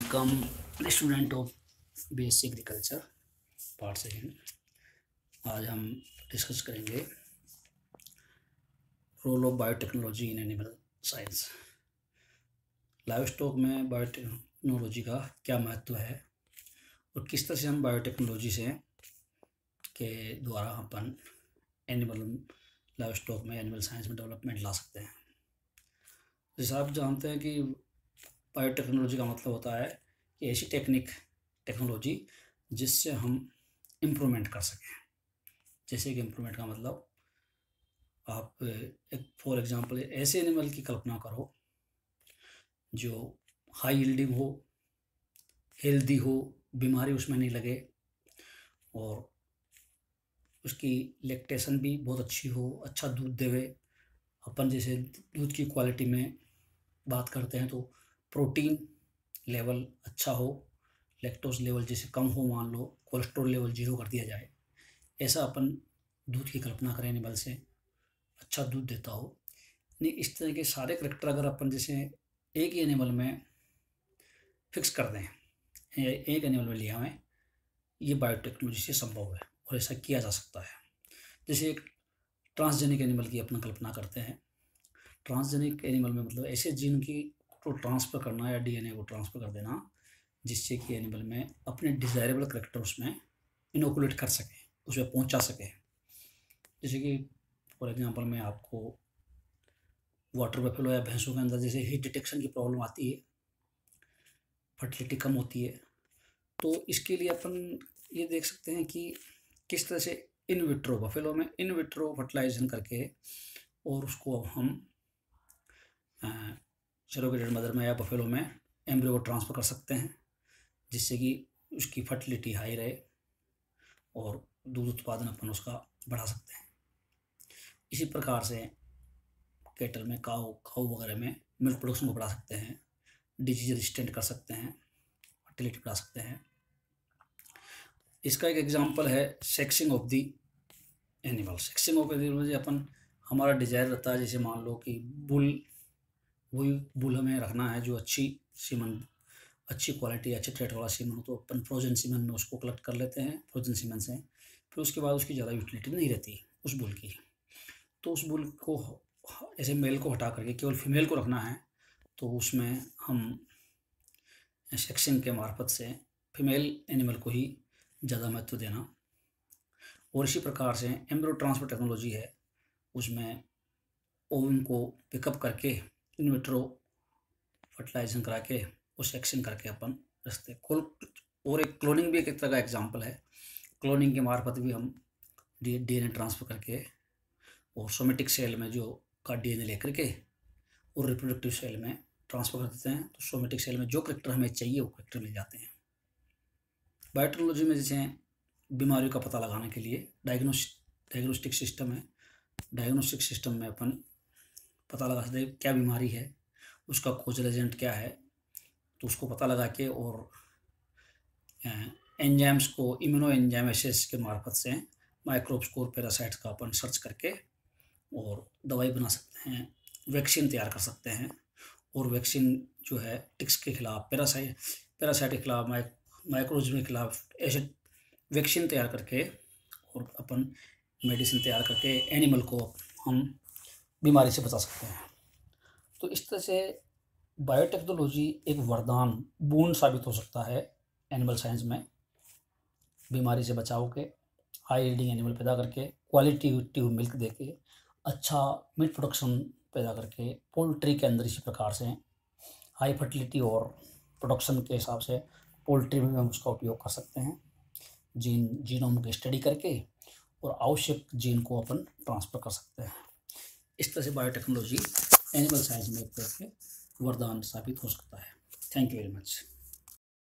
Welcome student of BSc agriculture part second. आज हम discuss करेंगे role of biotechnology in animal science. Live stock में biotechnology का क्या महत्व है और किस तरह से हम बायोटेक्नोलॉजी से के द्वारा अपन एनिमल लाइव स्टॉक में एनिमल साइंस में डेवलपमेंट ला सकते हैं। जैसे आप जानते हैं कि बायोटेक्नोलॉजी का मतलब होता है कि ऐसी टेक्नोलॉजी जिससे हम इम्प्रूवमेंट कर सकें। जैसे कि इम्प्रूवमेंट का मतलब आप एक फॉर एग्जांपल ऐसे एनिमल की कल्पना करो जो हाई यील्डिंग हो, हेल्दी हो, बीमारी उसमें नहीं लगे और उसकी लैक्टेशन भी बहुत अच्छी हो, अच्छा दूध देवे। अपन जैसे दूध की क्वालिटी में बात करते हैं तो प्रोटीन लेवल अच्छा हो, लैक्टोज लेवल जैसे कम हो, मान लो कोलेस्ट्रॉल लेवल 0 कर दिया जाए, ऐसा अपन दूध की कल्पना करें एनिमल से, अच्छा दूध देता हो। नहीं, इस तरह के सारे करेक्टर अगर अपन जैसे एक ही एनिमल में फिक्स कर दें, एक एनिमल में लिया हमें, ये बायोटेक्नोलॉजी से संभव है और ऐसा किया जा सकता है। जैसे एक ट्रांसजेनिक एनिमल की अपन कल्पना करते हैं। ट्रांसजेनिक एनिमल में मतलब ऐसे जीन की को ट्रांसफ़र करना या डीएनए को ट्रांसफ़र कर देना जिससे कि एनिमल में अपने डिज़ायरेबल करेक्टर उसमें इनोकुलेट कर सके, उसमें पहुंचा सके। जैसे कि फॉर एग्जांपल मैं आपको वाटर बफेलो या भैंसों के अंदर जैसे हीट डिटेक्शन की प्रॉब्लम आती है, फर्टिलिटी कम होती है, तो इसके लिए अपन ये देख सकते हैं कि किस तरह से इन विट्रो बफेलो में इन विट्रो फर्टिलाइजेशन करके और उसको हम सरोगेटेड मदर में या बफेलो में एम्ब्रियो को ट्रांसफ़र कर सकते हैं जिससे कि उसकी फर्टिलिटी हाई रहे और दूध उत्पादन अपन उसका बढ़ा सकते हैं। इसी प्रकार से कैटल में काऊ वगैरह में मिल्क प्रोडक्शन को बढ़ा सकते हैं, डिजीज रेजिस्टेंट कर सकते हैं, फर्टिलिटी बढ़ा सकते हैं। इसका एक एग्जांपल है sexing of the animal. Sexing of animal अपन हमारा डिजायर रहता है, जैसे मान लो कि बुल हमें रखना है जो अच्छी सीमन, अच्छी क्वालिटी, अच्छे ट्रेड वाला सीमन हो, तो अपन फ्रोजन सीमन में उसको कलेक्ट कर लेते हैं फ्रोजन सीमन से। फिर उसके बाद उसकी ज़्यादा यूटिलिटी नहीं रहती उस बुल की, तो उस बुल को ऐसे मेल को हटा करके केवल फीमेल को रखना है, तो उसमें हम सेक्शन के मार्फत से फीमेल एनिमल को ही ज़्यादा महत्व देना। और इसी प्रकार से एम्ब्रियो ट्रांसफर टेक्नोलॉजी है, उसमें ओवन को पिकअप करके इन विट्रो फर्टिलाइजेशन करा के उस सेक्शन करके अपन रखते हैं। और एक क्लोनिंग भी एक तरह का एग्जांपल है। क्लोनिंग के मार्फत भी हम डीएनए ट्रांसफ़र करके और सोमेटिक सेल में जो का डीएनए लेकर के और रिप्रोडक्टिव सेल में ट्रांसफ़र कर देते हैं, तो सोमेटिक सेल में जो करेक्टर हमें चाहिए वो करेक्टर मिल जाते हैं। बायोटेक्नोलॉजी में जैसे बीमारियों का पता लगाने के लिए डायग्नोस्टिक सिस्टम है। डायग्नोस्टिक सिस्टम में अपन पता लगा सकते हैं क्या बीमारी है, उसका खोज एजेंट क्या है, तो उसको पता लगा के और एंजाइम्स को इम्यूनो एंजाइमेसिस के मार्फत से माइक्रोब्स को और पैरासाइट्स का अपन सर्च करके और दवाई बना सकते हैं, वैक्सीन तैयार कर सकते हैं। और वैक्सीन जो है टिक्स के खिलाफ, पैरासाइट के खिलाफ, माइक्रोब्स के खिलाफ ऐसे वैक्सीन तैयार करके और अपन मेडिसिन तैयार करके एनिमल को हम बीमारी से बचा सकते हैं। तो इस तरह से बायोटेक्नोलॉजी एक वरदान बूंद साबित हो सकता है एनिमल साइंस में, बीमारी से बचाव के, हाई यील्डिंग एनिमल पैदा करके, क्वालिटी मिल्क देके, अच्छा मीट प्रोडक्शन पैदा करके, पोल्ट्री के अंदर इसी प्रकार से हाई फर्टिलिटी और प्रोडक्शन के हिसाब से पोल्ट्री में हम उसका उपयोग कर सकते हैं। जीनोम की स्टडी करके और आवश्यक जीन को अपन ट्रांसफ़र कर सकते हैं। इस तरह से बायोटेक्नोलॉजी एनिमल साइंस में एक तरह से वरदान साबित हो सकता है। Thank you very much.